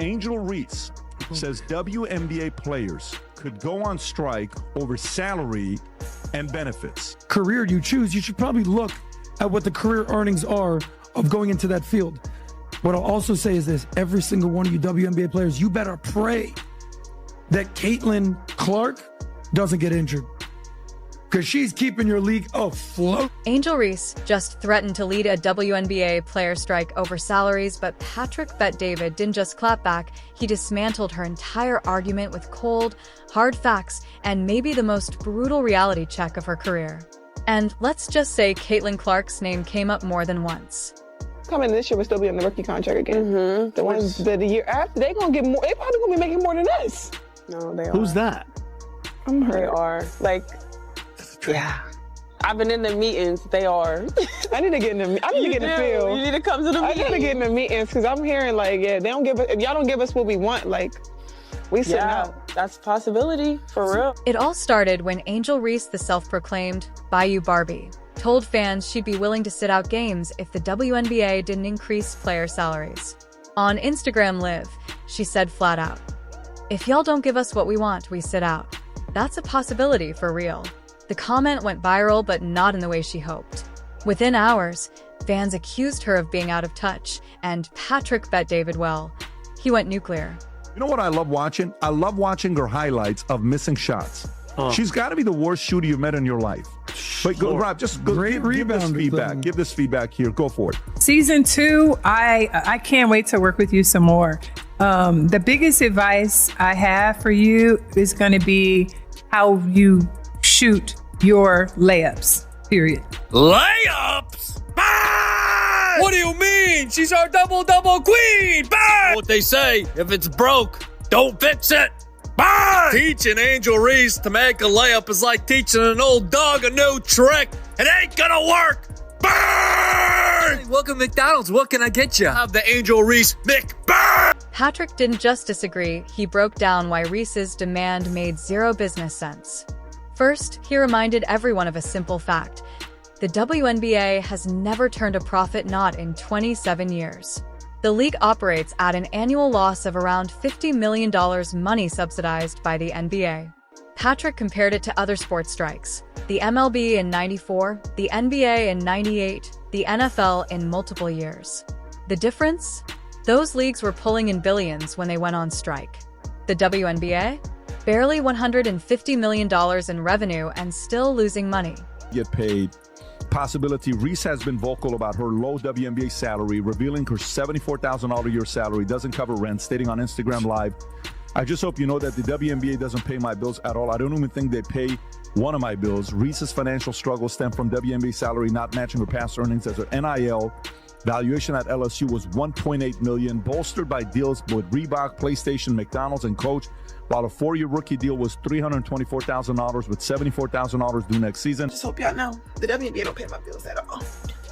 Angel Reese says WNBA players could go on strike over salary and benefits. Career you choose, you should probably look at what the career earnings are of going into that field. What I'll also say is this: every single one of you WNBA players, you better pray that Caitlin Clark doesn't get injured, because she's keeping your league afloat. Angel Reese just threatened to lead a WNBA player strike over salaries, but Patrick Bet-David didn't just clap back. He dismantled her entire argument with cold, hard facts and maybe the most brutal reality check of her career. And let's just say Caitlin Clark's name came up more than once. Coming this year, we'll still be on the rookie contract again. The ones that the year after, they gonna get more. They probably gonna be making more than us. No, they are. Who's that? I'm hurt. They are. Like, yeah. I've been in the meetings. They are. I need to get in the. I need to get in the field. You need to come to the meetings. I gotta get in the meetings because I'm hearing like, yeah, they don't give us. If y'all don't give us what we want, like, we sitting out. That's a possibility for real. It all started when Angel Reese, the self-proclaimed Bayou Barbie, told fans she'd be willing to sit out games if the WNBA didn't increase player salaries. On Instagram Live, she said flat out, "If y'all don't give us what we want, we sit out." That's a possibility for real. The comment went viral, but not in the way she hoped. Within hours, fans accused her of being out of touch, and Patrick Bet-David, well, he went nuclear. You know what I love watching? I love watching her highlights of missing shots. She's got to be the worst shooter you've met in your life. But go, Rob, just go, give this feedback. Give this feedback here. Go for it. Season 2, I can't wait to work with you some more. The biggest advice I have for you is going to be how you shoot your layups, period. Layups? Bang! What do you mean? She's our double-double queen! Bang! What they say, if it's broke, don't fix it. Bang! Teaching Angel Reese to make a layup is like teaching an old dog a new trick. It ain't gonna work. Bang! Hey, welcome to McDonald's. What can I get you? Have the Angel Reese McBang! Patrick didn't just disagree, he broke down why Reese's demand made zero business sense. First, he reminded everyone of a simple fact. The WNBA has never turned a profit, not in 27 years. The league operates at an annual loss of around $50 million, money subsidized by the NBA. Patrick compared it to other sports strikes. The MLB in '94, the NBA in '98, the NFL in multiple years. The difference? Those leagues were pulling in billions when they went on strike. The WNBA? Barely $150 million in revenue and still losing money. Get paid. Possibility. Reese has been vocal about her low WNBA salary, revealing her $74,000 a year salary doesn't cover rent, stating on Instagram Live, "I just hope you know that the WNBA doesn't pay my bills at all. I don't even think they pay one of my bills." Reese's financial struggles stem from WNBA salary not matching her past earnings, as her NIL valuation at LSU was $1.8 million, bolstered by deals with Reebok, PlayStation, McDonald's, and Coach, while a 4-year rookie deal was $324,000 with $74,000 due next season. Just hope y'all know the WNBA don't pay my bills at all.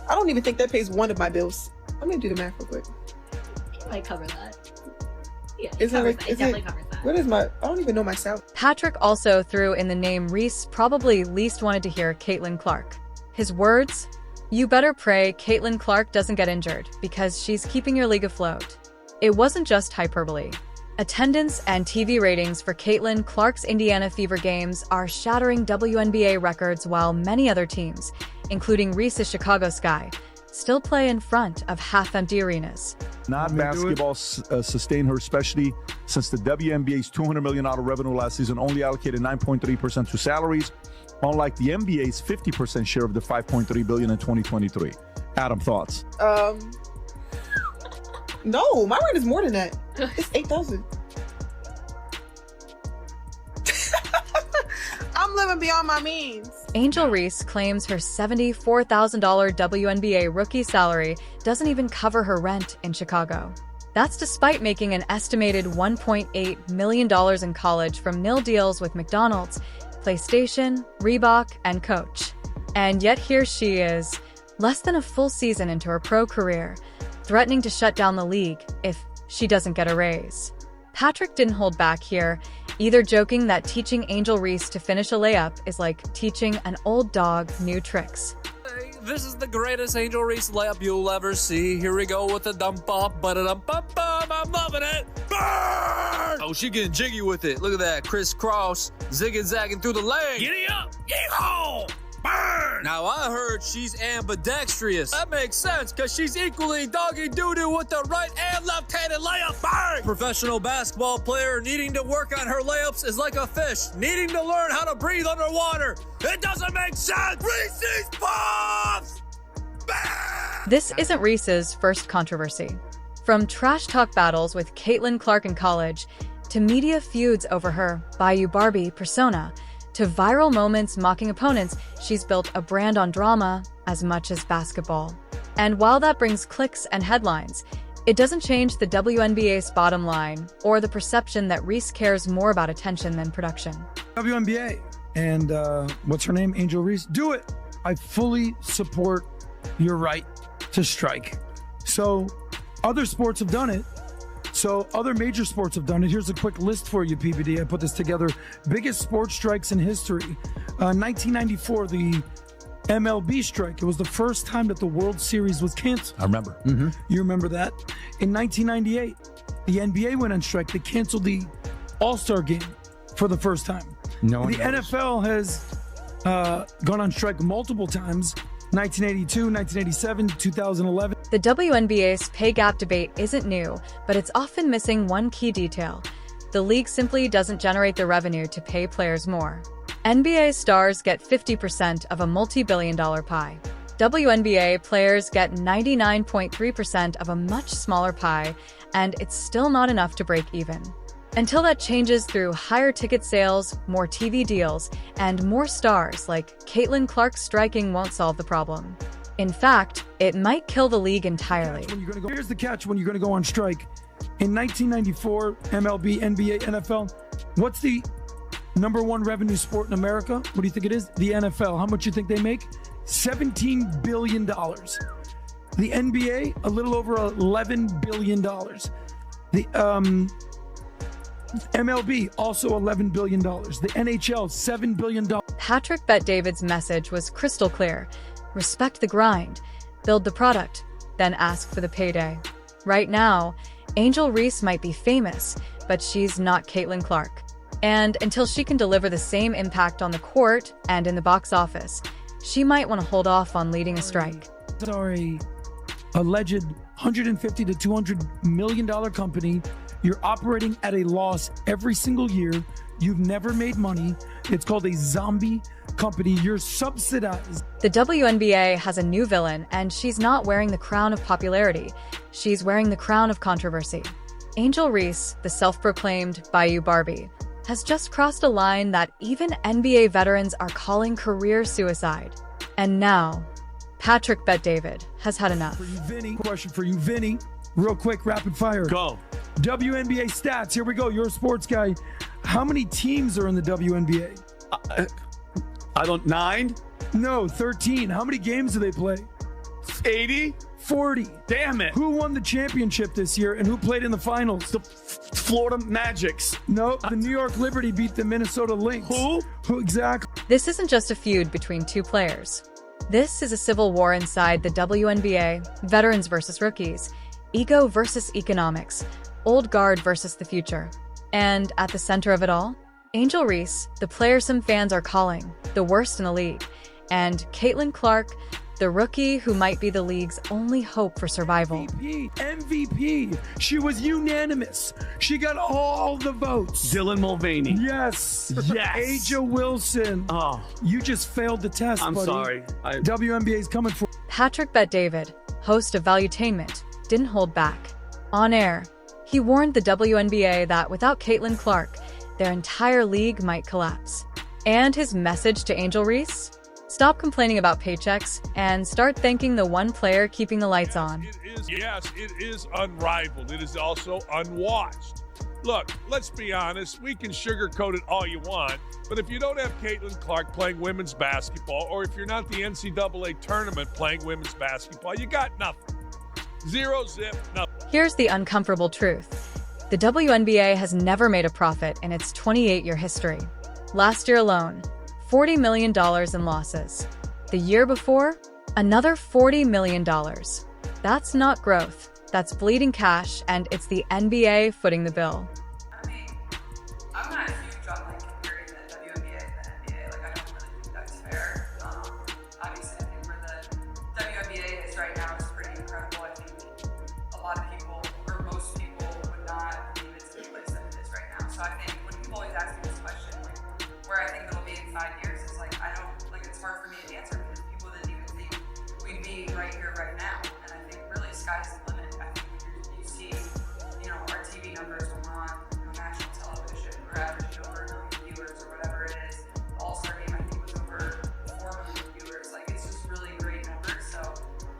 I don't even think that pays one of my bills. I'm gonna do the math real quick. It might cover that. Yeah, it definitely covers that. What is my? I don't even know myself. Patrick also threw in the name Reese probably least wanted to hear, Caitlin Clark. His words? "You better pray Caitlin Clark doesn't get injured because she's keeping your league afloat." It wasn't just hyperbole. Attendance and TV ratings for Caitlin Clark's Indiana Fever games are shattering WNBA records, while many other teams, including Reese's Chicago Sky, still play in front of half-empty arenas. Not basketball sustained her, especially since the WNBA's $200 million revenue last season only allocated 9.3% to salaries, unlike the NBA's 50% share of the $5.3 billion in 2023. Adam, thoughts? No, my rent is more than that. It's $8,000. I'm living beyond my means. Angel Reese claims her $74,000 WNBA rookie salary doesn't even cover her rent in Chicago. That's despite making an estimated $1.8 million in college from nil deals with McDonald's, PlayStation, Reebok, and Coach. And yet here she is, less than a full season into her pro career, threatening to shut down the league if she doesn't get a raise. Patrick didn't hold back here, either joking that teaching Angel Reese to finish a layup is like teaching an old dog new tricks. Hey, this is the greatest Angel Reese layup you'll ever see. Here we go with the dump off, but I'm loving it. Bang! Oh, she getting jiggy with it. Look at that. Crisscross, zigging-zagging through the lane. Giddy up. Yeehaw. Burn! Now, I heard she's ambidextrous. That makes sense, because she's equally doggy-doo-doo with the right and left-handed layup. Burn! Professional basketball player needing to work on her layups is like a fish needing to learn how to breathe underwater. It doesn't make sense! Reese's Puffs! Burn! This isn't Reese's first controversy. From trash talk battles with Caitlin Clark in college, to media feuds over her Bayou Barbie persona, to viral moments mocking opponents, she's built a brand on drama as much as basketball. And while that brings clicks and headlines, it doesn't change the WNBA's bottom line or the perception that Reese cares more about attention than production. WNBA and what's her name? Angel Reese. Do it. I fully support your right to strike. So other sports have done it. So other major sports have done it. Here's a quick list for you, PBD. I put this together. Biggest sports strikes in history. 1994, the MLB strike. It was the first time that the World Series was canceled. I remember. You remember that? In 1998, the NBA went on strike. They canceled the All-Star game for the first time. The NFL has gone on strike multiple times. 1982, 1987, 2011. The WNBA's pay gap debate isn't new, but it's often missing one key detail. The league simply doesn't generate the revenue to pay players more. NBA stars get 50% of a multi-billion-dollar pie. WNBA players get 99.3% of a much smaller pie, and it's still not enough to break even. Until that changes through higher ticket sales, more TV deals, and more stars like Caitlin Clark, striking won't solve the problem. In fact, it might kill the league entirely. Here's the catch when you're going to go on strike. In 1994, MLB, NBA, NFL, what's the number one revenue sport in America? What do you think it is? The NFL. How much do you think they make? $17 billion. The NBA, a little over $11 billion. The MLB, also $11 billion. The NHL, $7 billion. Patrick Bet-David's message was crystal clear. Respect the grind, build the product, then ask for the payday. Right now, Angel Reese might be famous, but she's not Caitlin Clark. And until she can deliver the same impact on the court and in the box office, she might want to hold off on leading a strike. Sorry, alleged $150 to $200 million company. You're operating at a loss every single year. You've never made money. It's called a zombie company. You're subsidized. The WNBA has a new villain, and she's not wearing the crown of popularity. She's wearing the crown of controversy. Angel Reese, the self-proclaimed Bayou Barbie, has just crossed a line that even NBA veterans are calling career suicide. And now, Patrick Bet-David has had enough. For you, Vinny. Question for you, Vinny. Real quick, rapid fire. Go. WNBA stats. Here we go. You're a sports guy. How many teams are in the WNBA? I don't, 9? No, 13. How many games do they play? 80? 40. Damn it. Who won the championship this year and who played in the finals? The Florida Magics. No, the New York Liberty beat the Minnesota Lynx. Who exactly? This isn't just a feud between two players. This is a civil war inside the WNBA, veterans versus rookies, ego versus economics, old guard versus the future. And at the center of it all, Angel Reese, the player some fans are calling the worst in the league, and Caitlin Clark, the rookie who might be the league's only hope for survival. MVP. She was unanimous. She got all the votes. Dylan Mulvaney. Yes. Yes. Aja Wilson. Oh. You just failed the test, I'm buddy. sorry. WNBA is coming for Patrick Bet-David, host of Valuetainment, didn't hold back. On air, he warned the WNBA that without Caitlin Clark, their entire league might collapse. And his message to Angel Reese? Stop complaining about paychecks and start thanking the one player keeping the lights on. It is unrivaled. It is also unwatched. Look, let's be honest. We can sugarcoat it all you want, but if you don't have Caitlin Clark playing women's basketball, or if you're not the NCAA tournament playing women's basketball, you got nothing. Zero, zip, nothing. Here's the uncomfortable truth. The WNBA has never made a profit in its 28-year history. Last year alone, $40 million in losses. The year before, another $40 million. That's not growth. That's bleeding cash, and it's the NBA footing the bill. So I think when people always ask me this question, like where I think it'll be in 5 years, it's like I don't like it's hard for me to answer because people didn't even think we'd be right here right now. And I think really sky's the limit. I think you see, our TV numbers when we're on national television, we're averaging over 1 million viewers or whatever it is. The All-Star game I think was over 4 million viewers. Like it's just really great numbers. So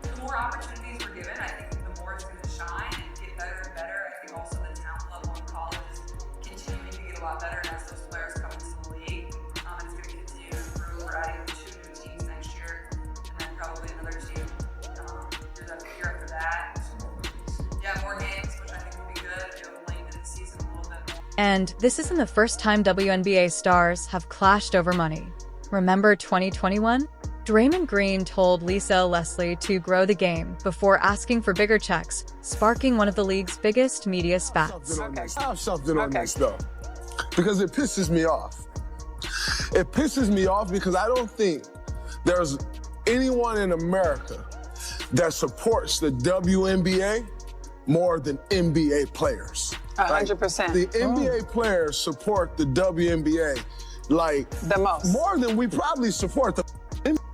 the more opportunities we're given, I think the more it's going to shine and get better and better. I think also the talent level in college is continuing to get a lot better as those players come into the league. It's going to continue to improve. We're adding 2 new teams next year, and then probably another team year after that. Yeah, more games, which I think will be good. It'll lengthen the season a little bit more. And this isn't the first time WNBA stars have clashed over money. Remember 2021? Draymond Green told Lisa Leslie to grow the game before asking for bigger checks, sparking one of the league's biggest media spats. I have something on this, though, because it pisses me off. It pisses me off because I don't think there's anyone in America that supports the WNBA more than NBA players. 100%. The NBA players support the WNBA like the most. More than we probably support the.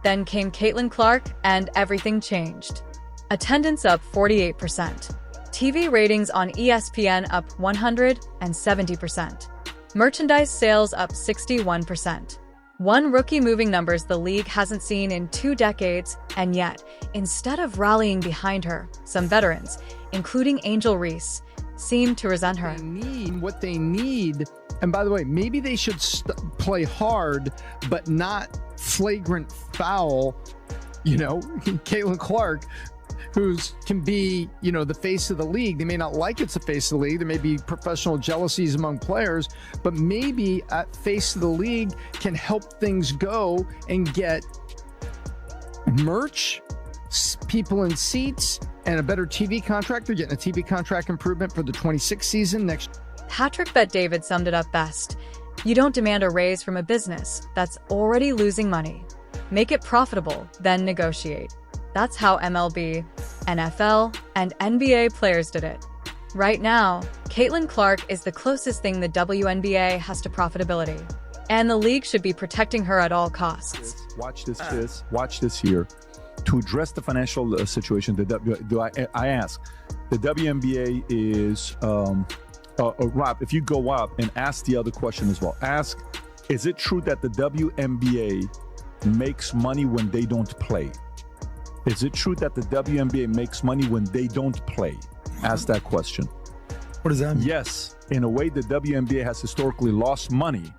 Then came Caitlin Clark, and everything changed. Attendance up 48%. TV ratings on ESPN up 170%. Merchandise sales up 61%. One rookie moving numbers the league hasn't seen in 2 decades, and yet, instead of rallying behind her, some veterans, including Angel Reese, seem to resent her. What they need, and by the way, maybe they should play hard, but not flagrant foul. Caitlin Clark, who can be, the face of the league. They may not like it's the face of the league. There may be professional jealousies among players, but maybe at face of the league can help things go and get merch, people in seats, and a better TV contract. They're getting a TV contract improvement for the 26 season next. Patrick Bet-David summed it up best. You don't demand a raise from a business that's already losing money. Make it profitable, then negotiate. That's how MLB, NFL, and NBA players did it. Right now, Caitlin Clark is the closest thing the WNBA has to profitability, and the league should be protecting her at all costs. Watch this, Fizz. Watch this here. To address the financial situation, I ask, the WNBA is, Rob, if you go up and ask the other question as well, ask, is it true that the WNBA makes money when they don't play? Is it true that the WNBA makes money when they don't play? Ask that question. What does that mean? Yes. In a way, the WNBA has historically lost money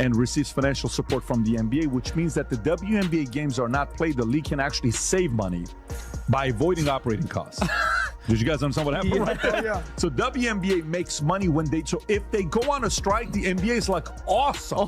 and receives financial support from the NBA, which means that the WNBA games are not played. The league can actually save money by avoiding operating costs. Did you guys understand what happened right there? Yeah. So WNBA makes money when so if they go on a strike, the NBA is like, awesome.